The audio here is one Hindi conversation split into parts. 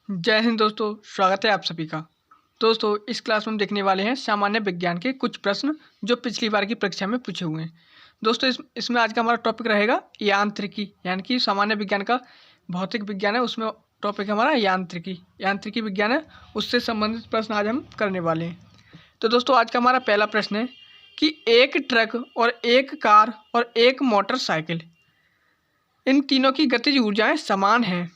जय हिंद दोस्तों, स्वागत है आप सभी का। दोस्तों, इस क्लास में हम देखने वाले हैं सामान्य विज्ञान के कुछ प्रश्न जो पिछली बार की परीक्षा में पूछे हुए हैं। दोस्तों, इसमें आज का हमारा टॉपिक रहेगा यांत्रिकी, यानी कि सामान्य विज्ञान का भौतिक विज्ञान है, उसमें टॉपिक है हमारा यांत्रिकी विज्ञान है, उससे संबंधित प्रश्न आज हम करने वाले हैं। तो दोस्तों, आज का हमारा पहला प्रश्न है कि एक ट्रक और एक कार और एक मोटरसाइकिल, इन तीनों की गतिज ऊर्जाएं समान हैं।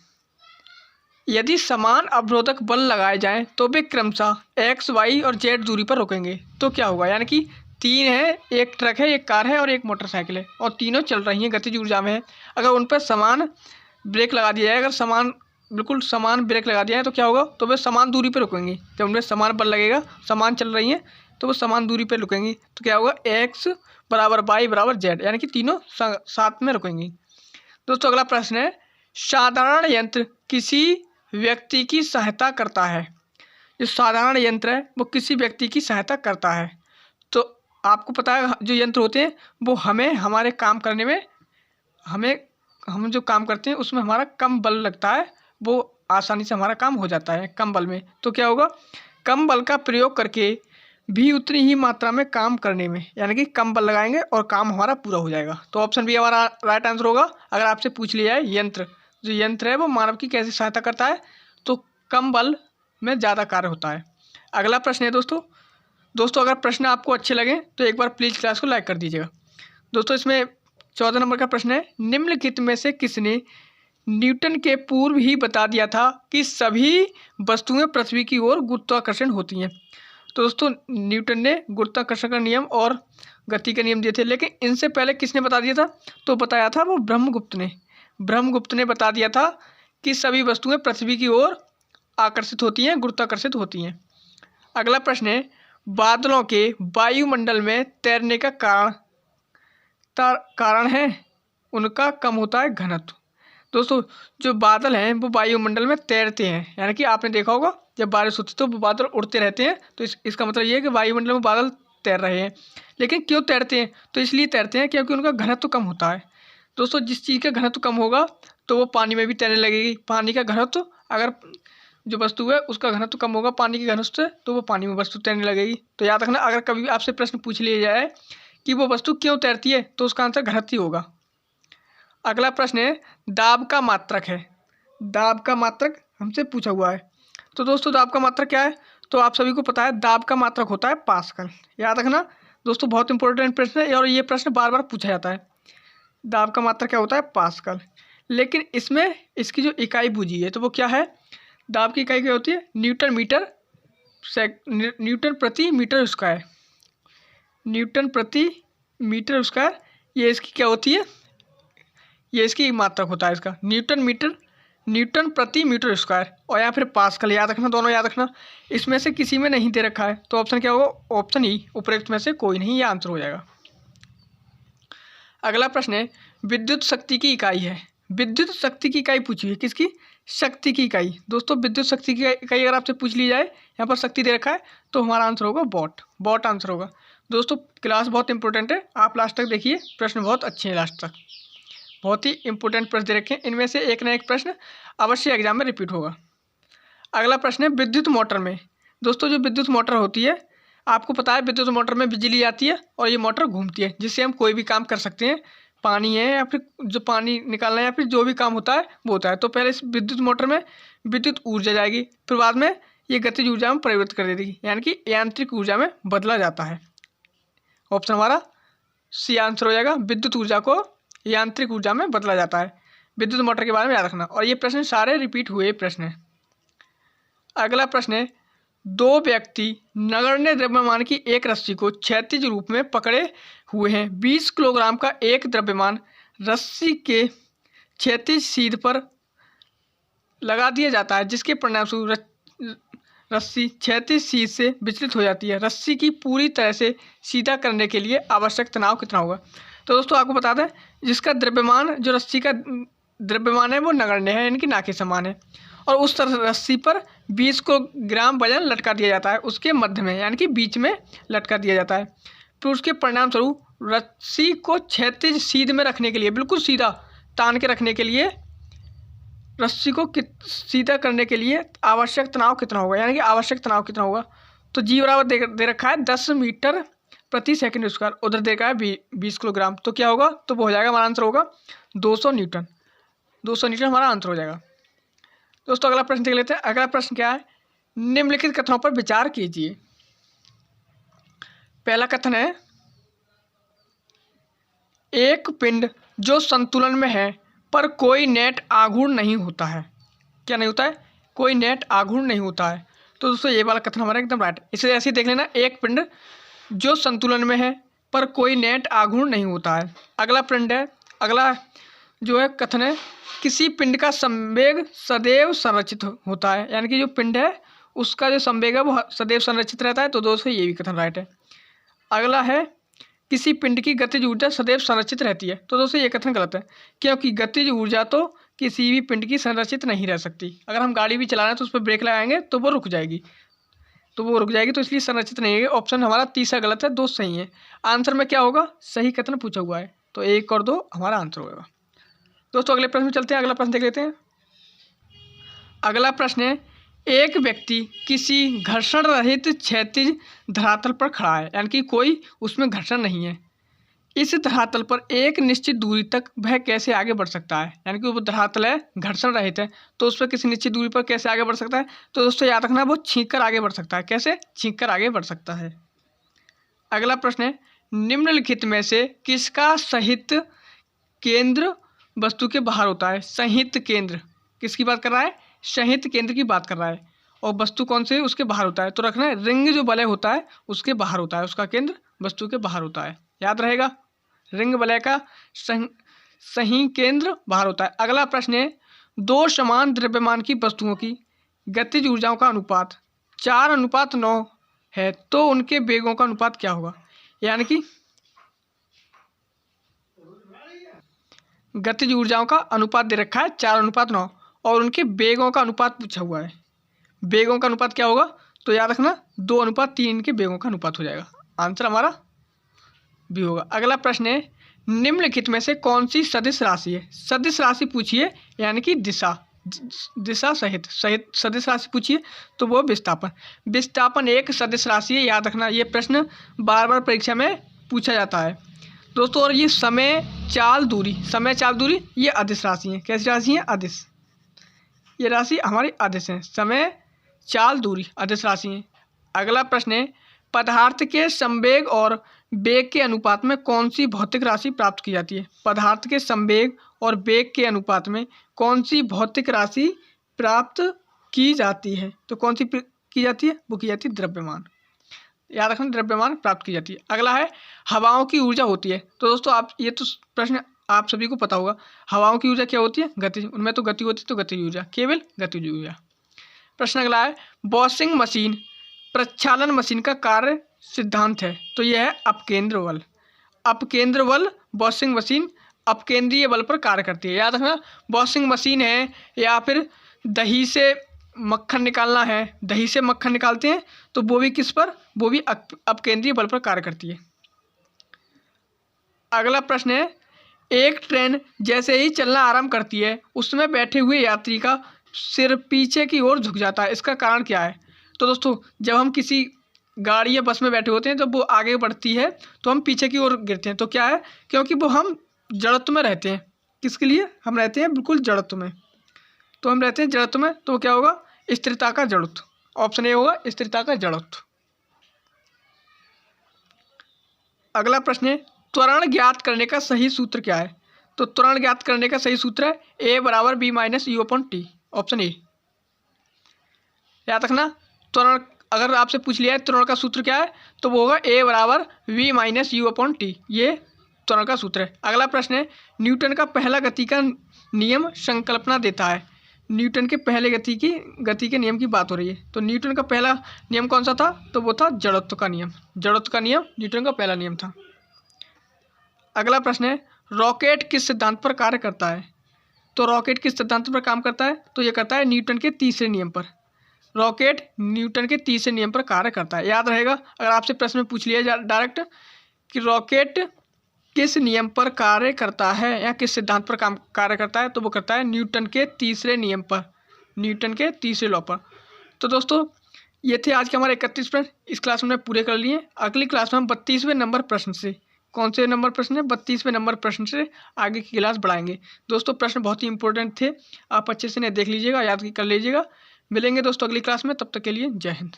यदि समान अवरोधक बल लगाए जाएं तो वे क्रमशः एक्स, वाई और जेड दूरी पर रुकेंगे, तो क्या होगा। यानी कि तीन है, एक ट्रक है, एक कार है और एक मोटरसाइकिल है, और तीनों चल रही हैं, गतिज ऊर्जा में है। अगर उन पर समान ब्रेक लगा दिया जाए, अगर बिल्कुल समान ब्रेक लगा दिया है तो क्या होगा, तो वे समान दूरी पर रुकेंगी। जब उनमें समान बल लगेगा, समान चल रही हैं, तो वो समान दूरी पर रुकेंगी। तो क्या होगा, एक्स बराबर वाई बराबर जेड, यानी कि तीनों साथ में रुकेंगी। दोस्तों, अगला प्रश्न है, साधारण यंत्र किसी व्यक्ति की सहायता करता है। जो साधारण यंत्र है वो किसी व्यक्ति की सहायता करता है। तो आपको पता है, जो यंत्र होते हैं वो हमें हमारे काम करने में, हम जो काम करते हैं उसमें हमारा कम बल लगता है, वो आसानी से हमारा काम हो जाता है कम बल में। तो क्या होगा, कम बल का प्रयोग करके भी उतनी ही मात्रा में काम करने में, यानी कि कम बल लगाएंगे और काम हमारा पूरा हो जाएगा। तो ऑप्शन बी हमारा राइट आंसर होगा। अगर आपसे पूछ लिया है जो यंत्र है वो मानव की कैसे सहायता करता है, तो कम बल में ज़्यादा कार्य होता है। अगला प्रश्न है दोस्तों, अगर प्रश्न आपको अच्छे लगे तो एक बार प्लीज़ क्लास को लाइक कर दीजिएगा। दोस्तों, इसमें 14 नंबर का प्रश्न है, निम्नलिखित में से किसने न्यूटन के पूर्व ही बता दिया था कि सभी वस्तुएं पृथ्वी की ओर गुरुत्वाकर्षण होती हैं। तो दोस्तों, न्यूटन ने गुरुत्वाकर्षण का नियम और गति के नियम दिए थे, लेकिन इनसे पहले किसने बता दिया था, तो बताया था वो ब्रह्मगुप्त ने बता दिया था कि सभी वस्तुएं पृथ्वी की ओर आकर्षित होती हैं, गुरुत्वाकर्षित होती हैं। अगला प्रश्न है, बादलों के वायुमंडल में तैरने का कारण है उनका कम होता है घनत्व। दोस्तों, जो बादल हैं वो वायुमंडल में तैरते हैं, यानी कि आपने देखा होगा जब बारिश होती है तो वो बादल उड़ते रहते हैं। तो इसका मतलब ये है कि वायुमंडल में बादल तैर रहे हैं। लेकिन क्यों तैरते हैं, तो इसलिए तैरते हैं क्योंकि उनका घनत्व कम होता है। दोस्तों, जिस चीज़ का घनत्व कम होगा तो वो पानी में भी तैरने लगेगी। पानी का घनत्व, अगर जो वस्तु है उसका घनत्व कम होगा पानी के घनत्व से, तो वो पानी में वस्तु तैरने लगेगी। तो याद रखना, अगर कभी आपसे प्रश्न पूछ लिया जाए कि वो वस्तु क्यों तैरती है, तो उसका आंसर घनत्व ही होगा। अगला प्रश्न है, दाब का मात्रक है। दाब का मात्रक हमसे पूछा हुआ है। तो दोस्तों, दाब का मात्रक क्या है, तो आप सभी को पता है, दाब का मात्रक होता है पास्कल। याद रखना दोस्तों, बहुत इंपॉर्टेंट प्रश्न है और ये प्रश्न बार बार पूछा जाता है। दाब का मात्रक क्या होता है, पास्कल। लेकिन इसमें इसकी जो इकाई बूझी है तो वो क्या है, दाब की इकाई क्या होती है, न्यूटन प्रति मीटर स्क्वायर। न्यूटन प्रति मीटर स्क्वायर, ये इसकी क्या होती है, ये इसकी मात्रक होता है इसका, न्यूटन प्रति मीटर स्क्वायर। और या फिर पास्कल, याद रखना, दोनों याद रखना। इसमें से किसी में नहीं दे रखा है, तो ऑप्शन क्या होगा, ऑप्शन ई, उपरोक्त में से कोई नहीं, ये आंसर हो जाएगा। अगला प्रश्न है, विद्युत शक्ति की इकाई है। विद्युत शक्ति की इकाई पूछी है, किसकी, शक्ति की इकाई। दोस्तों, विद्युत शक्ति की इकाई अगर आपसे पूछ ली जाए, यहाँ पर शक्ति दे रखा है, तो हमारा आंसर होगा वॉट आंसर होगा। दोस्तों, क्लास बहुत इंपॉर्टेंट है, आप लास्ट तक देखिए, प्रश्न बहुत अच्छे हैं, लास्ट तक बहुत ही इंपॉर्टेंट प्रश्न दे रखे हैं। इनमें से एक ना एक प्रश्न अवश्य एग्जाम में रिपीट होगा। अगला प्रश्न है, विद्युत मोटर में। दोस्तों, जो विद्युत मोटर होती है, आपको पता है विद्युत मोटर में बिजली आती है और ये मोटर घूमती है, जिससे हम कोई भी काम कर सकते हैं। पानी है या फिर जो पानी निकालना है या फिर जो भी काम होता है वो होता है। तो पहले इस विद्युत मोटर में विद्युत ऊर्जा जाएगी, फिर बाद में ये गतिज ऊर्जा में परिवर्तित कर देगी, यानी कि यांत्रिक ऊर्जा में बदला जाता है। ऑप्शन हमारा सी आंसर हो जाएगा, विद्युत ऊर्जा को यांत्रिक ऊर्जा में बदला जाता है। विद्युत मोटर के बारे में याद रखना, और ये प्रश्न सारे रिपीट हुए प्रश्न हैं। अगला प्रश्न है, दो व्यक्ति नगण्य द्रव्यमान की एक रस्सी को क्षैतिज रूप में पकड़े हुए हैं। 20 किलोग्राम का एक द्रव्यमान रस्सी के क्षैतिज सीध पर लगा दिया जाता है, जिसके परिणामस्वरूप रस्सी क्षैतिज सीध से विचलित हो जाती है। रस्सी की पूरी तरह से सीधा करने के लिए आवश्यक तनाव कितना होगा। तो दोस्तों, आपको बता दें, जिसका द्रव्यमान, जो रस्सी का द्रव्यमान है वो नगण्य है, यानी कि ना के समान है, और उस तरह रस्सी पर 20 किलोग्राम वजन लटका दिया जाता है, उसके मध्य में, यानी कि बीच में लटका दिया जाता है। फिर उसके परिणाम स्वरूप रस्सी को क्षैतिज सीध में रखने के लिए, बिल्कुल सीधा तान के रखने के लिए रस्सी को सीधा करने के लिए आवश्यक तनाव कितना होगा, यानी कि आवश्यक तनाव कितना होगा। तो जी बराबर दे रखा है 10 मीटर प्रति सेकंड स्क्वायर, उधर देखा है 20 किलोग्राम। तो क्या होगा, तो वो हो जाएगा, हमारा आंसर होगा 200 न्यूटन। 200 न्यूटन हमारा आंसर हो जाएगा। दोस्तों अगला प्रश्न देख लेते हैं। अगला प्रश्न क्या है, निम्नलिखित कथनों पर विचार कीजिए। पहला कथन है, एक पिंड जो संतुलन में है पर कोई नेट आघूर्ण नहीं होता है। क्या नहीं होता है, कोई नेट आघूर्ण नहीं होता है। तो दोस्तों ये वाला कथन हमारा एकदम राइट। इसे ऐसे ही देख लेना, एक पिंड जो संतुलन में है पर कोई नेट आघूर्ण नहीं होता है। अगला पिंड है, अगला जो है कथन है, किसी पिंड का संवेग सदैव संरक्षित होता है, यानी कि जो पिंड है उसका जो संवेग है वो सदैव संरक्षित रहता है। तो दोस्तों ये भी कथन राइट है। अगला है, किसी पिंड की गतिज ऊर्जा सदैव संरक्षित रहती है। तो दोस्तों ये कथन गलत है, क्योंकि गतिज ऊर्जा तो किसी भी पिंड की संरक्षित नहीं रह सकती। अगर हम गाड़ी भी चला रहे हैं तो उस पर ब्रेक लगाएंगे तो वो रुक जाएगी, तो इसलिए संरक्षित नहीं है। ऑप्शन हमारा तीसरा गलत है, दो सही है। आंसर में क्या होगा, सही कथन पूछा हुआ है, तो 1 और 2 हमारा आंसर होगा। दोस्तों अगले प्रश्न में चलते हैं। अगला प्रश्न देख लेते हैं। अगला प्रश्न है, एक व्यक्ति किसी घर्षण रहित क्षैतिज धरातल पर खड़ा है, यानी कि कोई उसमें घर्षण नहीं है। इस धरातल पर एक निश्चित दूरी तक वह कैसे आगे बढ़ सकता है, यानी कि वो धरातल है, घर्षण रहित है, तो उस पर किसी निश्चित दूरी पर कैसे आगे बढ़ सकता है। तो दोस्तों याद रखना, वो छींक कर आगे बढ़ सकता है। कैसे, छींक कर आगे बढ़ सकता है। अगला प्रश्न है, निम्नलिखित में से किसका सहित केंद्र वस्तु के बाहर होता है। सहित केंद्र किसकी बात कर रहा है, सहित केंद्र की बात कर रहा है, और वस्तु कौन से उसके बाहर होता है। तो रखना है, रिंग जो वलय होता है उसके बाहर होता है, उसका केंद्र वस्तु के बाहर होता है, याद रहेगा। रिंग वलय का सही केंद्र बाहर होता है। अगला प्रश्न है, दो समान द्रव्यमान की वस्तुओं की गतिज ऊर्जाओं का अनुपात 4:9 है, तो उनके वेगों का अनुपात क्या होगा। यानी कि गतिज ऊर्जाओं का अनुपात दे रखा है 4:9 और उनके वेगों का अनुपात पूछा हुआ है। वेगों का अनुपात क्या होगा, तो याद रखना 2:3 के वेगों का अनुपात हो जाएगा। आंसर हमारा भी होगा। अगला प्रश्न है, निम्नलिखित में से कौन सी सदिश राशि है। सदिश राशि पूछिए, यानी कि दिशा सहित सदिश राशि पूछिए, तो वो विस्थापन। विस्थापन एक सदिश राशि है, याद रखना। ये प्रश्न बार बार परीक्षा में पूछा जाता है दोस्तों। और ये समय चाल दूरी ये अदिश राशि है। कैसी राशि है, अदिश। ये राशि हमारी अदिश है, समय चाल दूरी अदिश राशि है। अगला प्रश्न है, पदार्थ के संवेग और वेग के अनुपात में कौन सी भौतिक राशि प्राप्त की जाती है। पदार्थ के संवेग और वेग के अनुपात में कौन सी भौतिक राशि प्राप्त की जाती है। तो कौन सी की जाती है, वो की जाती है द्रव्यमान। याद रखना, द्रव्यमान प्राप्त की जाती है। अगला है, हवाओं की ऊर्जा होती है। तो दोस्तों आप ये तो प्रश्न आप सभी को पता होगा, हवाओं की ऊर्जा क्या होती है, गति। उनमें तो गति होती है, तो गतिज ऊर्जा, केवल गतिज ऊर्जा। प्रश्न अगला है, वॉशिंग मशीन प्रक्षालन मशीन का कार्य सिद्धांत है। तो यह है अपकेंद्र बल। अपकेंद्र बल वॉशिंग मशीन अपकेंद्रीय बल पर कार्य करती है। याद रखना, वॉशिंग मशीन है या फिर दही से मक्खन निकालना है, दही से मक्खन निकालते हैं, तो वो भी किस पर, वो भी अपकेंद्रीय बल पर कार्य करती है। अगला प्रश्न है, एक ट्रेन जैसे ही चलना आरंभ करती है उसमें बैठे हुए यात्री का सिर पीछे की ओर झुक जाता है, इसका कारण क्या है। तो दोस्तों जब हम किसी गाड़ी या बस में बैठे होते हैं, जब वो आगे बढ़ती है तो हम पीछे की ओर गिरते हैं। तो क्या है, क्योंकि वो हम जड़त्व में रहते हैं। किसके लिए हम रहते हैं, बिल्कुल जड़त्व में। तो हम रहते हैं जड़त्व में, तो क्या होगा, स्थिरता का जड़त्व। ऑप्शन ए होगा, स्थिरता का जड़त्व। अगला प्रश्न है, त्वरण ज्ञात करने का सही सूत्र क्या है। तो त्वरण ज्ञात करने का सही सूत्र है A = B - U/T। Option A. याद रखना, त्वरण अगर आपसे पूछ लिया है त्वरण का सूत्र क्या है, तो वो होगा A = V - U/T। ये त्वरण का सूत्र है। अगला प्रश्न है, न्यूटन का पहला गति का नियम संकल्पना देता है। न्यूटन के पहले गति के नियम की बात हो रही है। तो न्यूटन का पहला नियम कौन सा था, तो वो था जड़त्व का नियम। जड़त्व का नियम न्यूटन का पहला नियम था। अगला प्रश्न है, रॉकेट किस सिद्धांत पर कार्य करता है। तो रॉकेट किस सिद्धांत पर काम करता है, तो ये करता है न्यूटन के तीसरे नियम पर। रॉकेट न्यूटन के तीसरे नियम पर कार्य करता है। याद रहेगा, अगर आपसे प्रश्न में पूछ लिया जाए डायरेक्ट कि रॉकेट किस नियम पर कार्य करता है या किस सिद्धांत पर कार्य करता है? तो वो करता है न्यूटन के तीसरे नियम पर, न्यूटन के तीसरे लॉ पर। तो दोस्तों ये थे आज के हमारे 31 प्रश्न, इस क्लास में पूरे कर लिए। अगली क्लास में हम 32वें नंबर प्रश्न से, कौन से नंबर प्रश्न है, 32वें नंबर प्रश्न से आगे की क्लास बढ़ाएंगे। दोस्तों प्रश्न बहुत ही इंपॉर्टेंट थे, आप अच्छे से इन्हें देख लीजिएगा, याद कर लीजिएगा। मिलेंगे दोस्तों अगली क्लास में, तब तक के लिए जय हिंद।